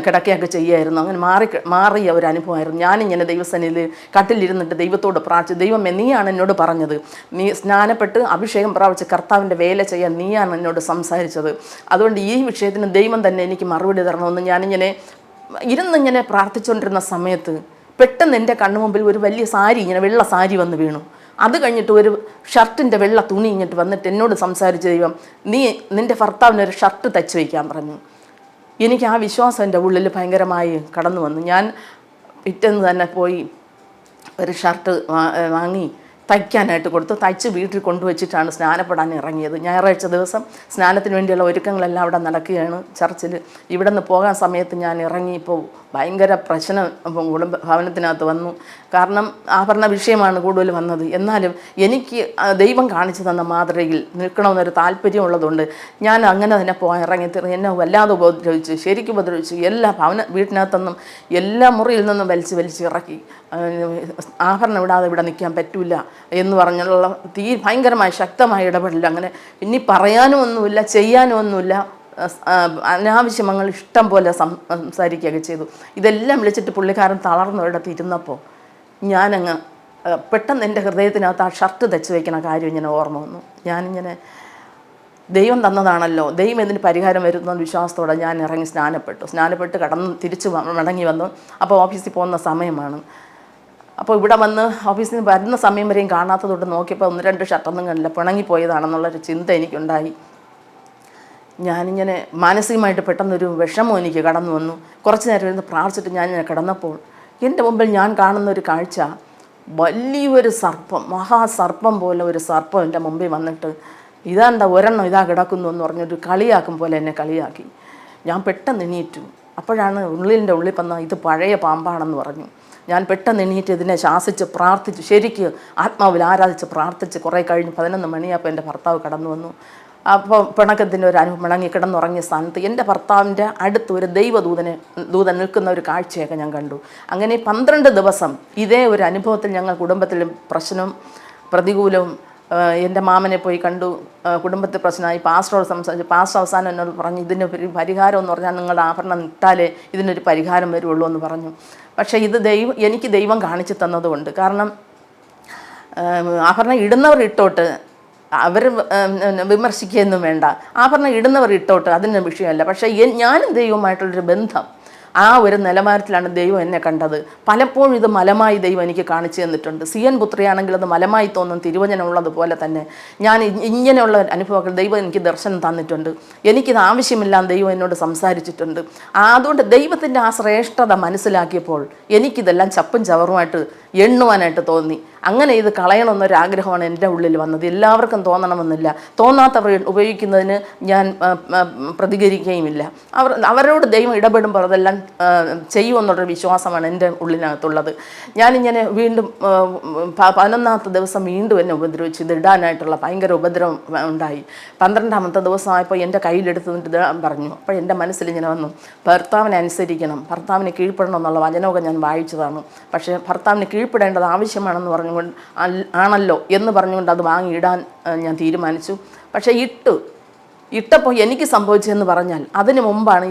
കിടക്കുകയൊക്കെ ചെയ്യുമായിരുന്നു. അങ്ങനെ മാറിയ ഒരു അനുഭവമായിരുന്നു. ഞാനിങ്ങനെ ദൈവസന്നിധിയിൽ കട്ടിലിരുന്നിട്ട് ദൈവത്തോട് പ്രാർത്ഥിച്ചു. ദൈവമേ, നീയാണ് എന്നോട് പറഞ്ഞത്, നീ സ്നാനപ്പെട്ട് അഭിഷേകം പ്രാപിച്ച് കർത്താവിൻ്റെ വേല ചെയ്യാൻ നീയാണ് എന്നോട് സംസാരിച്ചത്. അതുകൊണ്ട് ഈ വിഷയത്തിന് ദൈവം തന്നെ എനിക്ക് മറുപടി തരണമെന്ന് ഞാനിങ്ങനെ ഇരുന്നിങ്ങനെ പ്രാർത്ഥിച്ചുകൊണ്ടിരുന്ന സമയത്ത് പെട്ടെന്ന് എൻ്റെ കണ്ണുമുമ്പിൽ ഒരു വലിയ സാരി, ഇങ്ങനെ വെള്ള സാരി വന്ന് വീണു. അത് കഴിഞ്ഞിട്ട് ഒരു ഷർട്ടിൻ്റെ വെള്ള തുണി ഇങ്ങോട്ട് വന്നിട്ട് എന്നോട് സംസാരിച്ച ദൈവം, നിൻ്റെ ഭർത്താവിനൊരു ഷർട്ട് തയ്ച്ച് വയ്ക്കാൻ പറഞ്ഞു. എനിക്ക് ആ വിശ്വാസം എൻ്റെ ഉള്ളിൽ ഭയങ്കരമായി കടന്നു വന്നു. ഞാൻ പിറ്റേന്ന് തന്നെ പോയി ഒരു ഷർട്ട് വാങ്ങി തയ്ക്കാനായിട്ട് കൊടുത്തു. തയ്ച്ച് വീട്ടിൽ കൊണ്ടുവച്ചിട്ടാണ് സ്നാനപ്പെടാൻ ഇറങ്ങിയത്. ഞായറാഴ്ച ദിവസം സ്നാനത്തിന് വേണ്ടിയുള്ള ഒരുക്കങ്ങളെല്ലാം അവിടെ നടക്കുകയാണ് ചർച്ചിൽ. ഇവിടെ നിന്ന് പോകാൻ സമയത്ത് ഞാൻ ഇറങ്ങിയപ്പോൾ ഭയങ്കര പ്രശ്നം ഭവനത്തിനകത്ത് വന്നു. കാരണം ആഭരണ വിഷയമാണ് കൂടുതൽ വന്നത്. എന്നാലും എനിക്ക് ദൈവം കാണിച്ചു തന്ന മാതൃകയിൽ നിൽക്കണമെന്നൊരു താല്പര്യമുള്ളതുകൊണ്ട് ഞാൻ അങ്ങനെ തന്നെ പോകാൻ ഇറങ്ങി. എന്നെ വല്ലാതെ ഉപദ്രവിച്ചു, ശരിക്കും ഉപദ്രവിച്ചു. എല്ലാ വീട്ടിനകത്തൊന്നും എല്ലാ മുറിയിൽ നിന്നും വലിച്ച് ഇറക്കി. ആഭരണം ഇടാതെ ഇവിടെ നിൽക്കാൻ പറ്റില്ല എന്ന് പറഞ്ഞുള്ള ഭയങ്കരമായ ശക്തമായ ഇടപെടൽ. അങ്ങനെ ഇനി പറയാനും ഒന്നുമില്ല, ചെയ്യാനും ഒന്നുമില്ല. അനാവശ്യമങ്ങൾ ഇഷ്ടം പോലെ സംസാരിക്കുകയൊക്കെ ചെയ്തു. ഇതെല്ലാം വിളിച്ചിട്ട് പുള്ളിക്കാരൻ തളർന്നൊരിടത്ത് ഇരുന്നപ്പോൾ ഞാനങ്ങ് പെട്ടെന്ന് എൻ്റെ ഹൃദയത്തിനകത്ത് ആ ഷർട്ട് തയ്ച്ച് വയ്ക്കണ കാര്യം ഇങ്ങനെ ഓർമ്മ വന്നു. ഞാനിങ്ങനെ ദൈവം തന്നതാണല്ലോ, ദൈവം ഇതിന് പരിഹാരം വരുന്ന വിശ്വാസത്തോടെ ഞാൻ ഇറങ്ങി സ്നാനപ്പെട്ട് തിരിച്ച് മടങ്ങി വന്നു. അപ്പോൾ ഓഫീസിൽ പോകുന്ന സമയമാണ്. അപ്പോൾ ഇവിടെ വന്ന് ഓഫീസിൽ നിന്ന് വരുന്ന സമയം വരെയും കാണാത്തതുകൊണ്ട് നോക്കിയപ്പോൾ 1-2 ഷർട്ടൊന്നും കണ്ടില്ല. പിണങ്ങിപ്പോയതാണെന്നുള്ളൊരു ചിന്ത എനിക്കുണ്ടായി. ഞാനിങ്ങനെ മാനസികമായിട്ട് പെട്ടെന്നൊരു വിഷമം എനിക്ക് കടന്നു വന്നു. കുറച്ച് നേരം ഇരുന്ന് പ്രാർത്ഥിച്ചിട്ട് ഞാൻ കിടന്നപ്പോൾ എൻ്റെ മുമ്പിൽ ഞാൻ കാണുന്ന ഒരു കാഴ്ച, വലിയൊരു സർപ്പം, മഹാസർപ്പം പോലെ ഒരു സർപ്പം എൻ്റെ മുമ്പിൽ വന്നിട്ട് ഒരെണ്ണം കിടക്കുന്നു എന്ന് പറഞ്ഞൊരു കളിയാക്കും പോലെ എന്നെ കളിയാക്കി. ഞാൻ പെട്ടെന്ന് എണീറ്റു. അപ്പോഴാണ് ഉള്ളിൽ വന്ന ഇത് പഴയ പാമ്പാണെന്ന് പറഞ്ഞു. ഞാൻ പെട്ടെന്ന് എണീറ്റ് ഇതിനെ ശാസിച്ച് പ്രാർത്ഥിച്ചു, ശരിക്ക് ആത്മാവിൽ ആരാധിച്ച് പ്രാർത്ഥിച്ച് കുറേ കഴിഞ്ഞ് 11 മണിയായപ്പോൾ എൻ്റെ ഭർത്താവ് കടന്നു വന്നു. അപ്പോൾ പിണക്കത്തിൻ്റെ ഒരു അനുഭവം, പിണങ്ങി കിടന്നുറങ്ങിയ സ്ഥാനത്ത് എൻ്റെ ഭർത്താവിൻ്റെ അടുത്ത് ഒരു ദൂതൻ നിൽക്കുന്ന ഒരു കാഴ്ചയൊക്കെ ഞാൻ കണ്ടു. അങ്ങനെ 12 ദിവസം ഇതേ ഒരു അനുഭവത്തിൽ ഞങ്ങൾ കുടുംബത്തിൽ പ്രശ്നവും പ്രതികൂലവും. എൻ്റെ മാമനെ പോയി കണ്ടു, കുടുംബത്തിൽ പ്രശ്നമായി. പാസ്റ്ററോട് സംസാരിച്ചു. പാസ്റ്റർ അവസാനം എന്നോട് പറഞ്ഞു, ഇതിനൊരു പരിഹാരം എന്ന് പറഞ്ഞാൽ നിങ്ങളുടെ ആഭരണം ഇട്ടാലേ ഇതിനൊരു പരിഹാരം വരുള്ളൂ എന്ന് പറഞ്ഞു. പക്ഷേ ഇത് എനിക്ക് ദൈവം കാണിച്ചു തന്നതുകൊണ്ട്, കാരണം ആഭരണം ഇടുന്നവർ ഇട്ടോട്ട്, അവർ വിമർശിക്കുകയൊന്നും വേണ്ട. ആഭരണം ഇടുന്നവർ ഇട്ടോട്ട്, അതിന് വിഷയമല്ല. പക്ഷേ ഞാനും ദൈവമായിട്ടുള്ളൊരു ബന്ധം, ആ ഒരു നിലവാരത്തിലാണ് ദൈവം എന്നെ കണ്ടത്. പലപ്പോഴും ഇത് മലമായി ദൈവം എനിക്ക് കാണിച്ചു തന്നിട്ടുണ്ട്. സിയൻ പുത്രിയാണെങ്കിൽ അത് മലമായി തോന്നും, തിരുവചനമുള്ളതുപോലെ തന്നെ ഞാൻ ഇങ്ങനെയുള്ള അനുഭവങ്ങൾ ദൈവം എനിക്ക് ദർശനം തന്നിട്ടുണ്ട്. എനിക്കിത് ആവശ്യമില്ലാന്ന് ദൈവം എന്നോട് സംസാരിച്ചിട്ടുണ്ട്. അതുകൊണ്ട് ദൈവത്തിൻ്റെ ആ ശ്രേഷ്ഠത മനസ്സിലാക്കിയപ്പോൾ എനിക്കിതെല്ലാം ചപ്പും ചവറുമായിട്ട് എണ്ണുവാനായിട്ട് തോന്നി. അങ്ങനെ ഇത് കളയണമെന്നൊരാഗ്രഹമാണ് എൻ്റെ ഉള്ളിൽ വന്നത്. എല്ലാവർക്കും തോന്നണമെന്നില്ല. തോന്നാത്തവർ ഉപയോഗിക്കുന്നതിന് ഞാൻ പ്രതികരിക്കുകയുമില്ല. അവരോട് ദൈവം ഇടപെടുമ്പോൾ അതെല്ലാം ചെയ്യുമെന്നുള്ളൊരു വിശ്വാസമാണ് എൻ്റെ ഉള്ളിനകത്തുള്ളത്. ഞാനിങ്ങനെ വീണ്ടും 11ാമത്തെ ദിവസം വീണ്ടും എന്നെ ഉപദ്രവിച്ചു. ഇത് ഇടാനായിട്ടുള്ള ഭയങ്കര ഉപദ്രവം ഉണ്ടായി. 12ാമത്തെ ദിവസമായപ്പോൾ എൻ്റെ കയ്യിലെടുത്തിട്ട് ഇടാൻ പറഞ്ഞു. അപ്പോൾ എൻ്റെ മനസ്സിലിങ്ങനെ വന്നു, ഭർത്താവിനെ അനുസരിക്കണം, ഭർത്താവിനെ കീഴ്പ്പെടണം എന്നുള്ള വചനമൊക്കെ ഞാൻ വായിച്ചതാണ്. പക്ഷേ ഭർത്താവിന് കീഴ്പ്പെടേണ്ടത് ആവശ്യമാണെന്ന് പറഞ്ഞുകൊണ്ട് ആണല്ലോ എന്ന് പറഞ്ഞുകൊണ്ട് അത് വാങ്ങിയിടാൻ ഞാൻ തീരുമാനിച്ചു. പക്ഷേ ഇട്ടപ്പോൾ എനിക്ക് സംഭവിച്ചതെന്ന് പറഞ്ഞാൽ അതിന് മുമ്പാണ്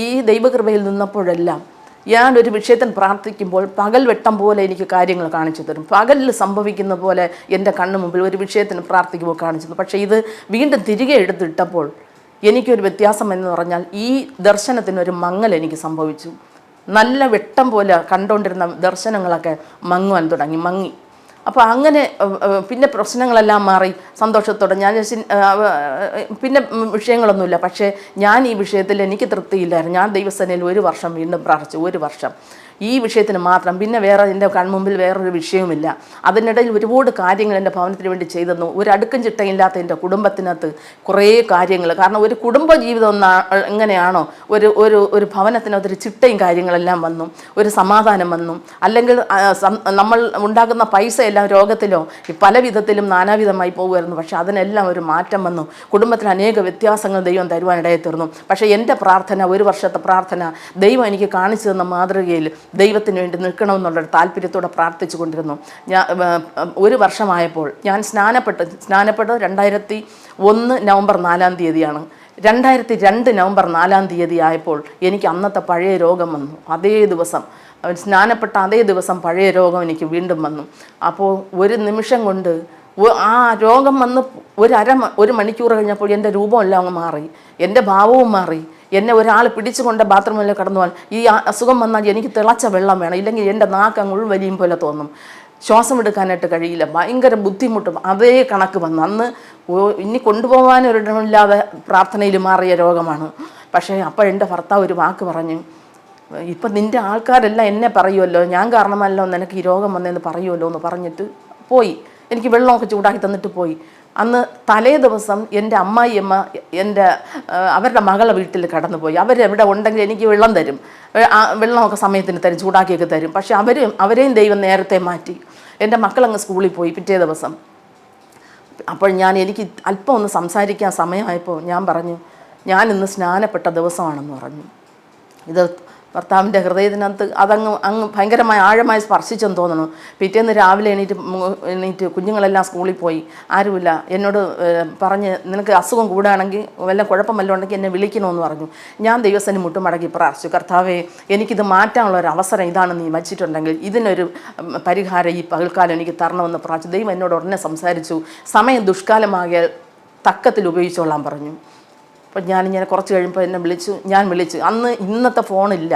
ഈ ദൈവകൃപയിൽ നിന്നപ്പോഴെല്ലാം ഞാനൊരു വിഷയത്തിന് പ്രാർത്ഥിക്കുമ്പോൾ പകൽ വെട്ടം പോലെ എനിക്ക് കാര്യങ്ങൾ കാണിച്ചു തരും. പകലിൽ സംഭവിക്കുന്ന പോലെ എൻ്റെ കണ്ണു മുമ്പിൽ ഒരു വിഷയത്തിന് പ്രാർത്ഥിക്കുമ്പോൾ കാണിച്ചു തരും. പക്ഷേ ഇത് വീണ്ടും തിരികെ എടുത്തിട്ടപ്പോൾ എനിക്കൊരു വ്യത്യാസം എന്ന് പറഞ്ഞാൽ ഈ ദർശനത്തിനൊരു മങ്ങൽ എനിക്ക് സംഭവിച്ചു. നല്ല വെട്ടം പോലെ കണ്ടുകൊണ്ടിരുന്ന ദർശനങ്ങളൊക്കെ മങ്ങി. അപ്പോൾ അങ്ങനെ പിന്നെ പ്രശ്നങ്ങളെല്ലാം മാറി സന്തോഷത്തോടെ ഞാൻ പിന്നെ വിഷയങ്ങളൊന്നുമില്ല. പക്ഷേ ഞാൻ ഈ വിഷയത്തിൽ എനിക്ക് തൃപ്തിയില്ലായിരുന്നു. ഞാൻ ദൈവസേനയിൽ 1 വർഷം വീണ്ടും പ്രാർത്ഥിച്ചു, 1 വർഷം ഈ വിഷയത്തിന് മാത്രം. പിന്നെ വേറെ എൻ്റെ കൺമുമ്പിൽ വേറൊരു വിഷയവുമില്ല. അതിനിടയിൽ ഒരുപാട് കാര്യങ്ങൾ എൻ്റെ ഭവനത്തിന് വേണ്ടി ചെയ്തെന്നു. ഒരു അടുക്കും ചിട്ടയില്ലാത്ത എൻ്റെ കുടുംബത്തിനകത്ത് കുറേ കാര്യങ്ങൾ. കാരണം ഒരു കുടുംബ ജീവിതം എങ്ങനെയാണോ ഒരു ഒരു ഒരു ഭവനത്തിനകത്തൊരു ചിട്ടയും കാര്യങ്ങളെല്ലാം വന്നു, ഒരു സമാധാനം വന്നു. അല്ലെങ്കിൽ നമ്മൾ ഉണ്ടാക്കുന്ന പൈസ എല്ലാം രോഗത്തിലോ പല വിധത്തിലും നാനാവിധമായി പോകുമായിരുന്നു. പക്ഷേ അതിനെല്ലാം ഒരു മാറ്റം വന്നു. കുടുംബത്തിൽ അനേക വ്യത്യാസങ്ങൾ ദൈവം തരുവാനിടയെ തീർന്നു. പക്ഷേ എൻ്റെ പ്രാർത്ഥന, 1 വർഷത്തെ പ്രാർത്ഥന, ദൈവം എനിക്ക് കാണിച്ചു തന്ന മാതൃകയിൽ ദൈവത്തിന് വേണ്ടി നിൽക്കണമെന്നുള്ളൊരു താല്പര്യത്തോടെ പ്രാർത്ഥിച്ചു കൊണ്ടിരുന്നു. 1 വർഷമായപ്പോൾ ഞാൻ സ്നാനപ്പെട്ടത് 2001 നവംബർ 4-ാം തീയതിയാണ്. 2002 നവംബർ 4-ാം തീയതി ആയപ്പോൾ എനിക്ക് അന്നത്തെ പഴയ രോഗം വന്നു. അതേ ദിവസം സ്നാനപ്പെട്ട അതേ ദിവസം പഴയ രോഗം എനിക്ക് വീണ്ടും വന്നു. അപ്പോൾ ഒരു നിമിഷം കൊണ്ട് ആ രോഗം വന്ന് ഒരു മണിക്കൂർ കഴിഞ്ഞപ്പോൾ എൻ്റെ രൂപമെല്ലാം അങ്ങ് മാറി, എൻ്റെ ഭാവവും മാറി. എന്നെ ഒരാൾ പിടിച്ചുകൊണ്ട് ബാത്റൂമിൽ കടന്നു പോകാൻ, ഈ അസുഖം വന്നാൽ എനിക്ക് തിളച്ച വെള്ളം വേണം, ഇല്ലെങ്കിൽ എൻ്റെ നാക്ക് അങ്ങ് ഉൾവലിയും പോലെ തോന്നും, ശ്വാസം എടുക്കാനായിട്ട് കഴിയില്ല, ഭയങ്കര ബുദ്ധിമുട്ടും. അതേ കണക്ക് വന്നു. അന്ന് ഇനി കൊണ്ടുപോകാനൊരിടമില്ലാതെ പ്രാർത്ഥനയിൽ മാറിയ രോഗമാണ്. പക്ഷേ അപ്പോൾ എൻ്റെ ഭർത്താവ് ഒരു വാക്ക് പറഞ്ഞു, ഇപ്പം നിൻ്റെ ആൾക്കാരെല്ലാം എന്നെ പറയുമല്ലോ, ഞാൻ കാരണമല്ലോ നിനക്ക് ഈ രോഗം വന്നതെന്ന് പറയുമല്ലോ എന്ന് പറഞ്ഞിട്ട് പോയി. എനിക്ക് വെള്ളമൊക്കെ ചൂടാക്കി തന്നിട്ട് പോയി. അന്ന് തലേ ദിവസം എൻ്റെ അമ്മായിയമ്മ അവരുടെ മകളെ വീട്ടിൽ കടന്നുപോയി. അവരെവിടെ ഉണ്ടെങ്കിൽ എനിക്ക് വെള്ളം തരും, വെള്ളമൊക്കെ സമയത്തിന് തരും, ചൂടാക്കിയൊക്കെ തരും. പക്ഷെ അവരെയും ദൈവം നേരത്തെ മാറ്റി. എൻ്റെ മക്കളങ്ങ് സ്കൂളിൽ പോയി പിറ്റേ ദിവസം. അപ്പോൾ എനിക്ക് അല്പം ഒന്ന് സംസാരിക്കാൻ സമയമായപ്പോൾ ഞാൻ പറഞ്ഞു, ഞാനിന്ന് സ്നാനപ്പെട്ട ദിവസമാണെന്ന് പറഞ്ഞു. ഇത് ഭർത്താവിൻ്റെ ഹൃദയത്തിനകത്ത് അങ്ങ് ഭയങ്കരമായി ആഴമായി സ്പർശിച്ചെന്ന് തോന്നുന്നു. പിറ്റേന്ന് രാവിലെ എണീറ്റ് കുഞ്ഞുങ്ങളെല്ലാം സ്കൂളിൽ പോയി. ആരുമില്ല. എന്നോട് പറഞ്ഞ്, നിനക്ക് അസുഖം കൂടുകയാണെങ്കിൽ വല്ല കുഴപ്പം വല്ലതും ഉണ്ടെങ്കിൽ എന്നെ വിളിക്കണമെന്ന് പറഞ്ഞു. ഞാൻ ദൈവസേന മുട്ടുമടക്കി പ്രാർത്ഥിച്ചു, കർത്താവേ, എനിക്കിത് മാറ്റാനുള്ളൊരു അവസരം ഇതാണ് നീ വച്ചിട്ടുണ്ടെങ്കിൽ ഇതിനൊരു പരിഹാരം ഈ പകൽക്കാലം എനിക്ക് തരണമെന്ന് പ്രാർത്ഥിച്ചു. ദൈവം എന്നോട് ഉടനെ സംസാരിച്ചു. സമയം ദുഷ്കാലമാകിയാൽ തക്കത്തിൽ ഉപയോഗിച്ചോളാൻ പറഞ്ഞു. അപ്പോൾ ഞാനിങ്ങനെ കുറച്ച് കഴിയുമ്പോൾ ഞാൻ വിളിച്ചു. അന്ന് ഇന്നത്തെ ഫോണില്ല.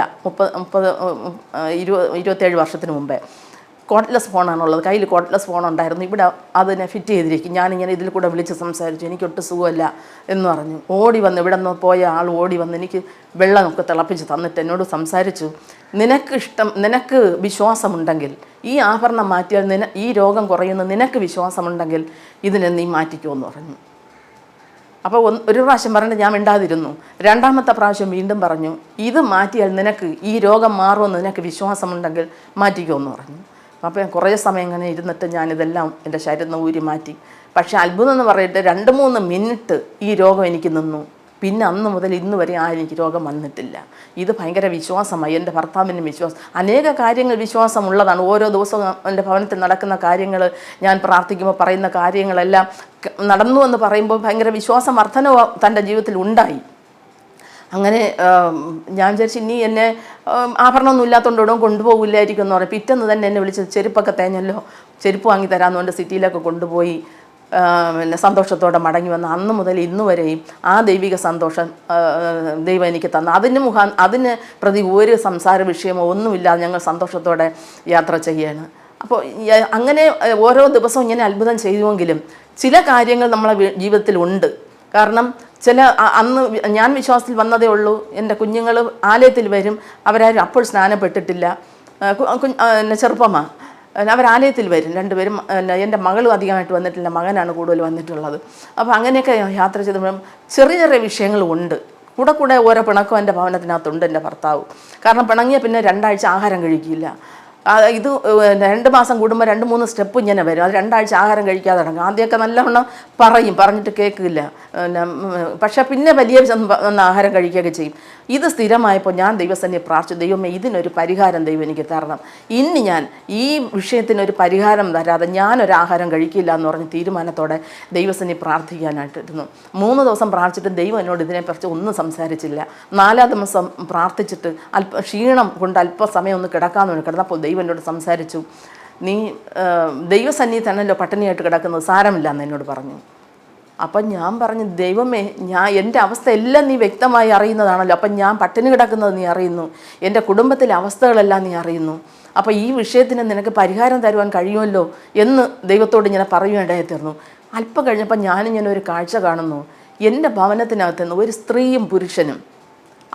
27 വർഷത്തിന് മുമ്പേ കോഡ്ലെസ് ഫോണാണുള്ളത്. കയ്യിൽ കോഡ്ലെസ് ഫോൺ ഉണ്ടായിരുന്നു. ഇവിടെ അതിനെ ഫിറ്റ് ചെയ്തിരിക്കും. ഞാനിങ്ങനെ ഇതിൽ കൂടെ വിളിച്ച് സംസാരിച്ചു. എനിക്കൊട്ടും സുഖമല്ല എന്ന് പറഞ്ഞു. ഓടി വന്ന് ഇവിടെ നിന്ന് പോയ ആൾ ഓടി വന്ന് എനിക്ക് വെള്ളമൊക്കെ തിളപ്പിച്ച് തന്നിട്ട് എന്നോട് സംസാരിച്ചു. നിനക്ക് വിശ്വാസമുണ്ടെങ്കിൽ, ഈ ആഭരണം മാറ്റിയാൽ ഈ രോഗം കുറയുന്ന നിനക്ക് വിശ്വാസമുണ്ടെങ്കിൽ ഇതിനെ നീ മാറ്റിക്കുമെന്ന് പറഞ്ഞു. അപ്പോൾ ഒരു പ്രാവശ്യം പറഞ്ഞിട്ട് ഞാൻ മിണ്ടാതിരുന്നു. 2ാമത്തെ പ്രാവശ്യം വീണ്ടും പറഞ്ഞു, ഇത് മാറ്റിയാൽ നിനക്ക് ഈ രോഗം മാറുമെന്ന് നിനക്ക് വിശ്വാസമുണ്ടെങ്കിൽ മാറ്റിക്കുമെന്ന് പറഞ്ഞു. അപ്പോൾ കുറേ സമയം ഇങ്ങനെ ഇരുന്നിട്ട് ഞാനിതെല്ലാം എൻ്റെ ശരീരത്തിൽ ഊരി മാറ്റി. പക്ഷേ അത്ഭുതം എന്ന് പറയട്ടെ, 2-3 മിനിറ്റ് ഈ രോഗം എനിക്ക് നിന്നു. പിന്നെ അന്ന് മുതൽ ഇന്ന് വരെ എനിക്ക് രോഗം വന്നിട്ടില്ല. ഇത് ഭയങ്കര വിശ്വാസമായി. എൻ്റെ ഭർത്താവിന് വിശ്വാസം. അനേക കാര്യങ്ങൾ വിശ്വാസമുള്ളതാണ്. ഓരോ ദിവസവും എൻ്റെ ഭവനത്തിൽ നടക്കുന്ന കാര്യങ്ങൾ, ഞാൻ പ്രാർത്ഥിക്കുമ്പോൾ പറയുന്ന കാര്യങ്ങളെല്ലാം നടന്നു എന്ന് പറയുമ്പോൾ ഭയങ്കര വിശ്വാസം വർധനവ് തൻ്റെ ജീവിതത്തിൽ ഉണ്ടായി. അങ്ങനെ ഞാൻ വിചാരിച്ചു, ഇനി എന്നെ ആഭരണമൊന്നും ഇല്ലാത്തതുകൊണ്ടോടും കൊണ്ടുപോകില്ലായിരിക്കും എന്ന് പറയും. പിറ്റേന്ന് തന്നെ എന്നെ വിളിച്ച്, ചെരുപ്പൊക്കെ തേഞ്ഞല്ലോ, ചെരുപ്പ് വാങ്ങി തരാമെന്ന് കൊണ്ട് സിറ്റിയിലൊക്കെ കൊണ്ടുപോയി സന്തോഷത്തോടെ മടങ്ങി വന്ന അന്ന് മുതൽ ഇന്ന് വരെയും ആ ദൈവിക സന്തോഷം ദൈവം എനിക്ക് തന്നു. അതിന് പ്രതി ഒരു സംസാര വിഷയമോ ഒന്നുമില്ലാതെ ഞങ്ങൾ സന്തോഷത്തോടെ യാത്ര ചെയ്യാണ്. അപ്പോൾ അങ്ങനെ ഓരോ ദിവസവും ഇങ്ങനെ അത്ഭുതം ചെയ്യുമെങ്കിലും ചില കാര്യങ്ങൾ നമ്മളെ ജീവിതത്തിൽ ഉണ്ട്. കാരണം അന്ന് ഞാൻ വിശ്വാസത്തിൽ വന്നതേ ഉള്ളൂ. എൻ്റെ കുഞ്ഞുങ്ങൾ ആലയത്തിൽ വരും, അവരാരും അപ്പോൾ സ്നാനപ്പെട്ടിട്ടില്ല, ചെറുപ്പമാണ്, അവരാലയത്തിൽ വരും രണ്ടുപേരും. എൻ്റെ മകളും അധികമായിട്ട് വന്നിട്ടില്ല, മകനാണ് കൂടുതൽ വന്നിട്ടുള്ളത്. അപ്പോൾ അങ്ങനെയൊക്കെ യാത്ര ചെയ്തപ്പോൾ ചെറിയ ചെറിയ വിഷയങ്ങളുണ്ട്. കൂടെ ഓരോ പിണക്കം എൻ്റെ ഭവനത്തിനകത്തുണ്ട്. എൻ്റെ ഭർത്താവ് കാരണം പിണങ്ങിയ പിന്നെ 2 ആഴ്ച ആഹാരം കഴിക്കില്ല. ഇത് 2 മാസം കൂടുമ്പോൾ 2-3 സ്റ്റെപ്പ് ഇങ്ങനെ വരും. അത് 2 ആഴ്ച ആഹാരം കഴിക്കാതെ തുടങ്ങും. ആദ്യമൊക്കെ നല്ലവണ്ണം പറഞ്ഞിട്ട് കേൾക്കില്ല. പക്ഷെ പിന്നെ വലിയ ആഹാരം കഴിക്കുകയൊക്കെ ചെയ്യും. ഇത് സ്ഥിരമായപ്പോൾ ഞാൻ ദൈവസന്നിധിയിൽ പ്രാർത്ഥിച്ചു, ദൈവമേ, ഇതിനൊരു പരിഹാരം ദൈവം എനിക്ക് തരണം. ഇനി ഞാൻ ഈ വിഷയത്തിനൊരു പരിഹാരം തരാതെ ഞാനൊരാഹാരം കഴിക്കില്ല എന്ന് പറഞ്ഞ് തീരുമാനത്തോടെ ദൈവസന്നിധിയിൽ പ്രാർത്ഥിക്കാനായിട്ടിരുന്നു. 3 ദിവസം പ്രാർത്ഥിച്ചിട്ട് ദൈവം എന്നോട് ഇതിനെക്കുറിച്ച് ഒന്നും സംസാരിച്ചില്ല. 4-ാം ദിവസം പ്രാർത്ഥിച്ചിട്ട് ക്ഷീണം കൊണ്ട് അല്പസമയം ഒന്ന് കിടക്കാമെന്ന് കിടന്നപ്പോൾ ദൈവം എന്നോട് സംസാരിച്ചു, നീ ദൈവസന്നിധി തന്നല്ലോ പട്ടിണിയായിട്ട് കിടക്കുന്നത്, സാരമില്ല എന്ന് എന്നോട് പറഞ്ഞു. അപ്പം ഞാൻ പറഞ്ഞു, ദൈവമേ, എൻ്റെ അവസ്ഥ എല്ലാം നീ വ്യക്തമായി അറിയുന്നതാണല്ലോ. അപ്പം ഞാൻ പട്ടിണി കിടക്കുന്നത് നീ അറിയുന്നു, എൻ്റെ കുടുംബത്തിലെ അവസ്ഥകളെല്ലാം നീ അറിയുന്നു. അപ്പോൾ ഈ വിഷയത്തിന് നിനക്ക് പരിഹാരം തരുവാൻ കഴിയുമല്ലോ എന്ന് ദൈവത്തോട് ഇങ്ങനെ പറയുകയുണ്ടായി തീർന്നു. അല്പം കഴിഞ്ഞപ്പോൾ ഞാനിങ്ങനെ ഒരു കാഴ്ച കാണുന്നു. എൻ്റെ ഭവനത്തിനകത്ത് നിന്ന് ഒരു സ്ത്രീയും പുരുഷനും,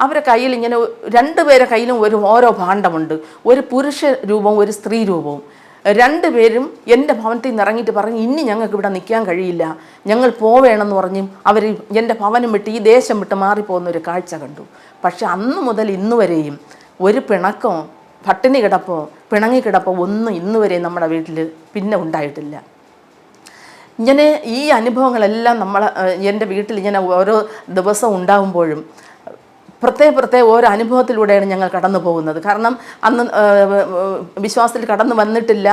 അവരുടെ കയ്യിൽ ഇങ്ങനെ രണ്ടുപേരുടെ കയ്യിലും ഓരോ ഭാണ്ഡമുണ്ട്. ഒരു പുരുഷ രൂപവും ഒരു സ്ത്രീ രൂപവും. രണ്ടുപേരും എൻ്റെ ഭവനത്തിൽ നിന്ന് ഇറങ്ങിയിട്ട് പറഞ്ഞു, ഇനി ഞങ്ങൾക്ക് ഇവിടെ നിൽക്കാൻ കഴിയില്ല, ഞങ്ങൾ പോവേണമെന്ന് പറഞ്ഞ് അവർ എൻ്റെ ഭവനം വിട്ട് ഈ ദേശം വിട്ട് മാറിപ്പോകുന്ന ഒരു കാഴ്ച കണ്ടു. പക്ഷെ അന്ന് മുതൽ ഇന്ന് വരെയും ഒരു പിണക്കോ പട്ടിണി കിടപ്പോ പിണങ്ങിക്കിടപ്പോ ഒന്നും ഇന്ന് വരെയും നമ്മുടെ വീട്ടിൽ പിന്നെ ഉണ്ടായിട്ടില്ല. ഇങ്ങനെ ഈ അനുഭവങ്ങളെല്ലാം എൻ്റെ വീട്ടിൽ ഇങ്ങനെ ഓരോ ദിവസം ഉണ്ടാകുമ്പോഴും പ്രത്യേക ഓരോ അനുഭവത്തിലൂടെയാണ് ഞങ്ങൾ കടന്നു പോകുന്നത്. കാരണം അന്ന് വിശ്വാസത്തിൽ കടന്നു വന്നിട്ടില്ല.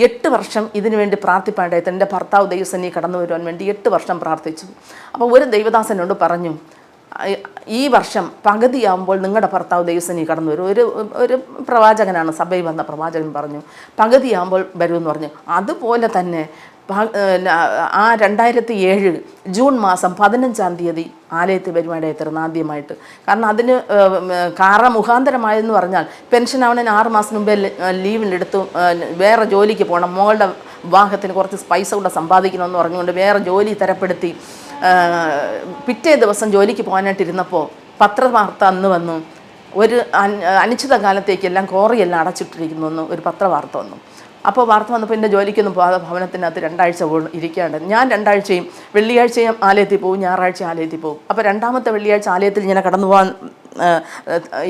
8 വർഷം ഇതിനു വേണ്ടി പ്രാർത്ഥിപ്പാണ്ടായിട്ട് എൻ്റെ ഭർത്താവ് ദൈവസന്നിധി കടന്നു വരുവാൻ വേണ്ടി 8 വർഷം പ്രാർത്ഥിച്ചു. അപ്പോൾ ഒരു ദൈവദാസനോട് പറഞ്ഞു, ഈ വർഷം പകുതിയാകുമ്പോൾ നിങ്ങളുടെ ഭർത്താവ് ദൈവസന്നിധി കടന്നു വരും. ഒരു പ്രവാചകനാണ്, സഭയിൽ വന്ന പ്രവാചകൻ പറഞ്ഞു, പകുതിയാകുമ്പോൾ വരുമെന്ന് പറഞ്ഞു. അതുപോലെ തന്നെ ആ 2007 ജൂൺ മാസം 15-ാം തീയതി ആലയത്തിൽ വരുവാനായി തീർന്നു ആദ്യമായിട്ട്. കാരണം അതിന് മുഖാന്തരമായെന്ന് പറഞ്ഞാൽ പെൻഷൻ ആവണേന് 6 മാസം മുമ്പേ ലീവിലെടുത്തു വേറെ ജോലിക്ക് പോകണം, മോളുടെ വിവാഹത്തിന് കുറച്ച് പൈസ കൂടെ സമ്പാദിക്കണമെന്ന് പറഞ്ഞുകൊണ്ട് വേറെ ജോലി തരപ്പെടുത്തി. പിറ്റേ ദിവസം ജോലിക്ക് പോകാനായിട്ടിരുന്നപ്പോൾ പത്രവാർത്ത അന്ന് വന്നു, ഒരു അനിശ്ചിത കാലത്തേക്കെല്ലാം കോറിയെല്ലാം അടച്ചിട്ടിരിക്കുന്നു ഒരു പത്രവാർത്ത വന്നു. അപ്പോൾ വാർത്ത വന്നപ്പോൾ എൻ്റെ ജോലിക്കൊന്നും പോകാതെ ഭവനത്തിനകത്ത് 2 ആഴ്ച ഇരിക്കാണ്ട് ഞാൻ 2 ആഴ്ചയും വെള്ളിയാഴ്ചയും ആലയത്തിൽ പോകും, ഞായറാഴ്ച ആലയത്തിൽ പോകും. അപ്പോൾ 2ാമത്തെ വെള്ളിയാഴ്ച ആലയത്തിൽ ഇങ്ങനെ കടന്നു പോകാൻ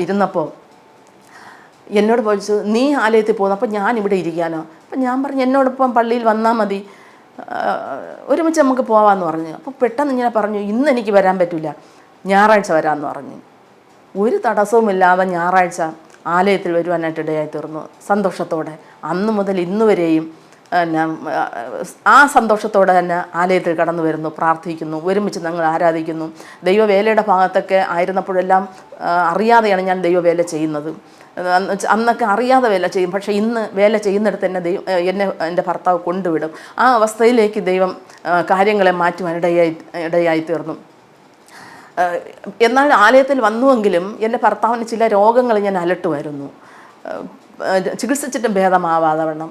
ഇരുന്നപ്പോൾ എന്നോട് ചോദിച്ചു, നീ ആലയത്തിൽ പോകുന്നു, അപ്പോൾ ഞാൻ ഇവിടെ ഇരിക്കാനോ? അപ്പം ഞാൻ പറഞ്ഞു, എന്നോടൊപ്പം പള്ളിയിൽ വന്നാൽ മതി, ഒരുമിച്ച് നമുക്ക് പോകാമെന്ന് പറഞ്ഞു. അപ്പോൾ പെട്ടെന്ന് ഇങ്ങനെ പറഞ്ഞു, ഇന്ന് എനിക്ക് വരാൻ പറ്റില്ല, ഞായറാഴ്ച വരാമെന്ന് പറഞ്ഞു. ഒരു തടസ്സവുമില്ലാതെ ഞായറാഴ്ച ആലയത്തിൽ വരുവാനായിട്ട് ഇടയായി തീർന്നു സന്തോഷത്തോടെ. അന്ന് മുതൽ ഇന്ന് വരെയും ആ സന്തോഷത്തോടെ തന്നെ ആലയത്തിൽ കടന്നു വരുന്നു, പ്രാർത്ഥിക്കുന്നു, ഒരുമിച്ച് ഞങ്ങൾ ആരാധിക്കുന്നു. ദൈവവേലയുടെ ഭാഗത്തൊക്കെ ആയിരുന്നപ്പോഴെല്ലാം അറിയാതെയാണ് ഞാൻ ദൈവവേല ചെയ്യുന്നത്. അന്നൊക്കെ അറിയാതെ വേല ചെയ്യും. പക്ഷേ ഇന്ന് വേല ചെയ്യുന്നിടത്ത് എന്നെ എൻ്റെ ഭർത്താവ് കൊണ്ടുവിടും. ആ അവസ്ഥയിലേക്ക് ദൈവം കാര്യങ്ങളെ മാറ്റുവാൻ ഇടയായി തീർന്നു. എന്നാൽ ആലയത്തിൽ വന്നുവെങ്കിലും എൻ്റെ ഭർത്താവിന് ചില രോഗങ്ങൾ ഞാൻ അലട്ടുമായിരുന്നു. ചികിത്സിച്ചിട്ടും ഭേദമാവാതെ വണ്ണം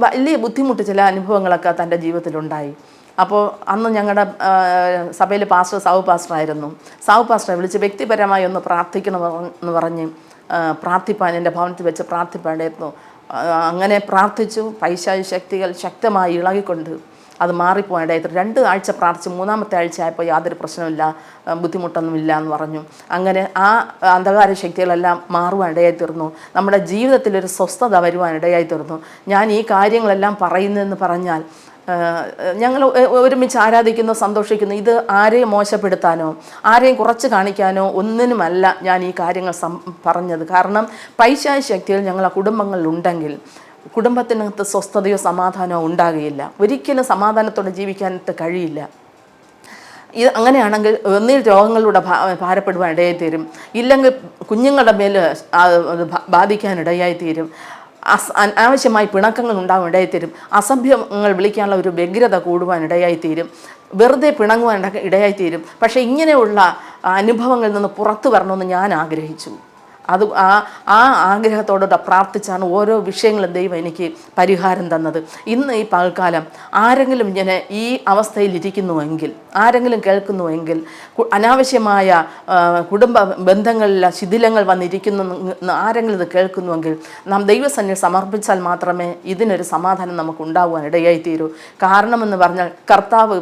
വലിയ ബുദ്ധിമുട്ട് ചില അനുഭവങ്ങളൊക്കെ തൻ്റെ ജീവിതത്തിലുണ്ടായി. അപ്പോൾ അന്ന് ഞങ്ങളുടെ സഭയിൽ പാസ്റ്റർ സാവു പാസ്റ്ററായിരുന്നു. സാവു പാസ്റ്ററെ വിളിച്ച് വ്യക്തിപരമായി ഒന്ന് പ്രാർത്ഥിക്കണമെന്ന് പറഞ്ഞ് പ്രാർത്ഥിപ്പാൻ എൻ്റെ ഭവനത്തിൽ വെച്ച് പ്രാർത്ഥിപ്പാണ്ടായിരുന്നു. അങ്ങനെ പ്രാർത്ഥിച്ചു. പൈശാചിക ശക്തികൾ ശക്തമായി ഇളകിക്കൊണ്ട് അത് മാറിപ്പോയിട്ടായിരുന്നു. 2 ആഴ്ച പ്രാർത്ഥിച്ചു. 3ാമത്തെ ആഴ്ച ആയപ്പോൾ യാതൊരു പ്രശ്നമില്ല, ബുദ്ധിമുട്ടൊന്നുമില്ല എന്ന് പറഞ്ഞു. അങ്ങനെ ആ അന്ധകാര ശക്തികളെല്ലാം മാറുവാനിടയായി തീർന്നു. നമ്മുടെ ജീവിതത്തിലൊരു സ്വസ്ഥത വരുവാനിടയായി തീർന്നു. ഞാൻ ഈ കാര്യങ്ങളെല്ലാം പറയുന്നതെന്ന് പറഞ്ഞാൽ ഞങ്ങൾ ഒരുമിച്ച് ആരാധിക്കുന്നു, സന്തോഷിക്കുന്നു. ഇത് ആരെയും മോശപ്പെടുത്താനോ ആരെയും കുറച്ച് കാണിക്കാനോ ഒന്നിനുമല്ല ഞാൻ ഈ കാര്യങ്ങൾ പറഞ്ഞത്. കാരണം പൈശാചിക ശക്തികൾ ഞങ്ങളെ കുടുംബങ്ങളിലുണ്ടെങ്കിൽ കുടുംബത്തിനകത്ത് സ്വസ്ഥതയോ സമാധാനമോ ഉണ്ടാകുകയില്ല. ഒരിക്കലും സമാധാനത്തോടെ ജീവിക്കാനായിട്ട് കഴിയില്ല. ഇത് അങ്ങനെയാണെങ്കിൽ ഒന്നിൽ രോഗങ്ങളിലൂടെ ഭാരപ്പെടുവാൻ ഇടയായി തീരും, ഇല്ലെങ്കിൽ കുഞ്ഞുങ്ങളുടെ മേൽ ബാധിക്കാനിടയായി തീരും, അനാവശ്യമായി പിണക്കങ്ങൾ ഉണ്ടാകാൻ ഇടയായി തീരും, അസഭ്യങ്ങൾ വിളിക്കാനുള്ള ഒരു വ്യഗ്രത കൂടുവാൻ ഇടയായി തീരും, വെറുതെ പിണങ്ങുവാൻ ഇടയായി തീരും. പക്ഷേ ഇങ്ങനെയുള്ള അനുഭവങ്ങളിൽ നിന്ന് പുറത്തു വരണമെന്ന് ഞാൻ ആഗ്രഹിച്ചു. അത് ആ ആഗ്രഹത്തോടെ പ്രാർത്ഥിച്ചാണ് ഓരോ വിഷയങ്ങളും ദൈവം എനിക്ക് പരിഹാരം തന്നത്. ഇന്ന് ഈ പകൽക്കാലം ആരെങ്കിലും ഇങ്ങനെ ഈ അവസ്ഥയിലിരിക്കുന്നുവെങ്കിൽ, ആരെങ്കിലും കേൾക്കുന്നുവെങ്കിൽ, അനാവശ്യമായ കുടുംബ ബന്ധങ്ങളിലെ ശിഥിലങ്ങൾ വന്നിരിക്കുന്നു ആരെങ്കിലും ഇത് കേൾക്കുന്നുവെങ്കിൽ നാം ദൈവസന്നിധിയിൽ സമർപ്പിച്ചാൽ മാത്രമേ ഇതിനൊരു സമാധാനം നമുക്ക് ഉണ്ടാകുവാൻ ഇടയായി തീരൂ. കാരണമെന്ന് പറഞ്ഞാൽ കർത്താവ്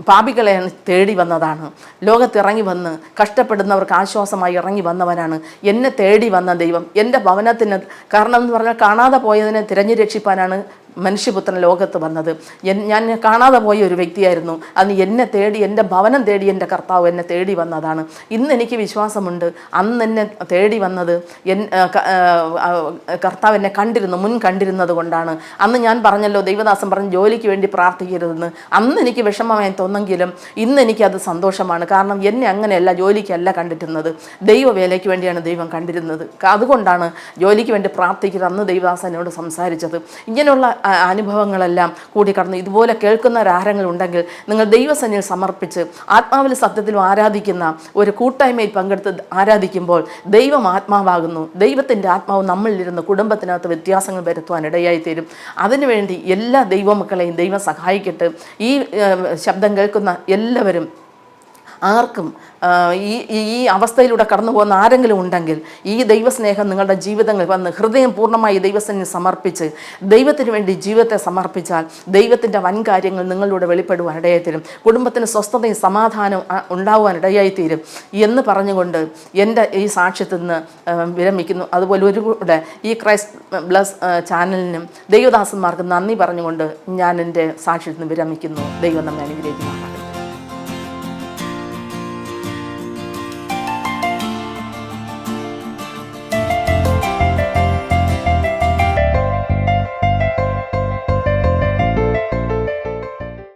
പാപികളെ തേടി വന്നതാണ്. ലോകത്തിറങ്ങി വന്ന് കഷ്ടപ്പെടുന്നവർക്ക് ആശ്വാസമായി ഇറങ്ങി വന്നവനാണ്. എന്നെ തേടി വന്ന ദൈവം എൻ്റെ ഭവനത്തിന്, കാരണം എന്ന് പറഞ്ഞാൽ കാണാതെ പോയതിനെ തിരഞ്ഞു രക്ഷിപ്പാനാണ് മനുഷ്യപുത്രൻ ലോകത്ത് വന്നത്. ഞാൻ കാണാതെ പോയ ഒരു വ്യക്തിയായിരുന്നു. അന്ന് എന്നെ തേടി, എൻ്റെ ഭവനം തേടി എൻ്റെ കർത്താവ് എന്നെ തേടി വന്നതാണ്. ഇന്ന് എനിക്ക് വിശ്വാസമുണ്ട്, അന്ന് എന്നെ തേടി വന്നത് കർത്താവ് എന്നെ മുൻ കണ്ടിരുന്നത് കൊണ്ടാണ്. അന്ന് ഞാൻ പറഞ്ഞല്ലോ, ദൈവദാസൻ പറഞ്ഞ് ജോലിക്ക് വേണ്ടി പ്രാർത്ഥിക്കരുതെന്ന്. അന്ന് എനിക്ക് വിഷമമായി തോന്നെങ്കിലും ഇന്ന് എനിക്കത് സന്തോഷമാണ്. കാരണം എന്നെ അങ്ങനെയല്ല, ജോലിക്കല്ല കണ്ടിരുന്നത്, ദൈവവേലയ്ക്ക് വേണ്ടിയാണ് ദൈവം കണ്ടിരുന്നത്. അതുകൊണ്ടാണ് ജോലിക്ക് വേണ്ടി പ്രാർത്ഥിക്കുന്നത്. അന്ന് ദൈവദാസനോട് സംസാരിച്ചത്. ഇങ്ങനെയുള്ള അനുഭവങ്ങളെല്ലാം കൂടിക്കടന്ന് ഇതുപോലെ കേൾക്കുന്നവരാരെങ്കിലും നിങ്ങൾ ദൈവസന്നിധിയിൽ സമർപ്പിച്ച് ആത്മാവിൽ സത്യത്തിലും ആരാധിക്കുന്ന ഒരു കൂട്ടായ്മയിൽ പങ്കെടുത്ത് ആരാധിക്കുമ്പോൾ ദൈവം ആത്മാവാകുന്നു. ദൈവത്തിൻ്റെ ആത്മാവ് നമ്മളിലിരുന്ന് കുടുംബത്തിനകത്ത് വ്യത്യാസങ്ങൾ വരുത്തുവാൻ ഇടയായി തീരും. അതിനുവേണ്ടി എല്ലാ ദൈവമക്കളെയും ദൈവം സഹായിക്കട്ടെ. ഈ ശബ്ദം കേൾക്കുന്ന എല്ലാവരും ആർക്കും ഈ അവസ്ഥയിലൂടെ കടന്നു പോകുന്ന ആരെങ്കിലും ഉണ്ടെങ്കിൽ ഈ ദൈവസ്നേഹം നിങ്ങളുടെ ജീവിതങ്ങളിൽ വന്ന് ഹൃദയം പൂർണ്ണമായി ദൈവസന്നിധിയിൽ സമർപ്പിച്ച് ദൈവത്തിന് വേണ്ടി ജീവിതത്തെ സമർപ്പിച്ചാൽ ദൈവത്തിൻ്റെ വൻ കാര്യങ്ങൾ നിങ്ങളിലൂടെ വെളിപ്പെടുവാൻ ഇടയായിത്തീരും. കുടുംബത്തിന് സ്വസ്ഥതയും സമാധാനവും ഉണ്ടാകുവാൻ ഇടയായിത്തീരും എന്ന് പറഞ്ഞുകൊണ്ട് എൻ്റെ ഈ സാക്ഷ്യത്തിൽ നിന്ന് വിരമിക്കുന്നു. അതുപോലെ ഒരുകൂടെ ഈ ക്രൈസ്റ്റ് ബ്ലസ് ചാനലിനും ദൈവദാസന്മാർക്കും നന്ദി പറഞ്ഞുകൊണ്ട് ഞാൻ എൻ്റെ സാക്ഷ്യത്തിൽ നിന്ന് വിരമിക്കുന്നു. ദൈവം നമ്മെ അനുഗ്രഹിക്കുന്നു.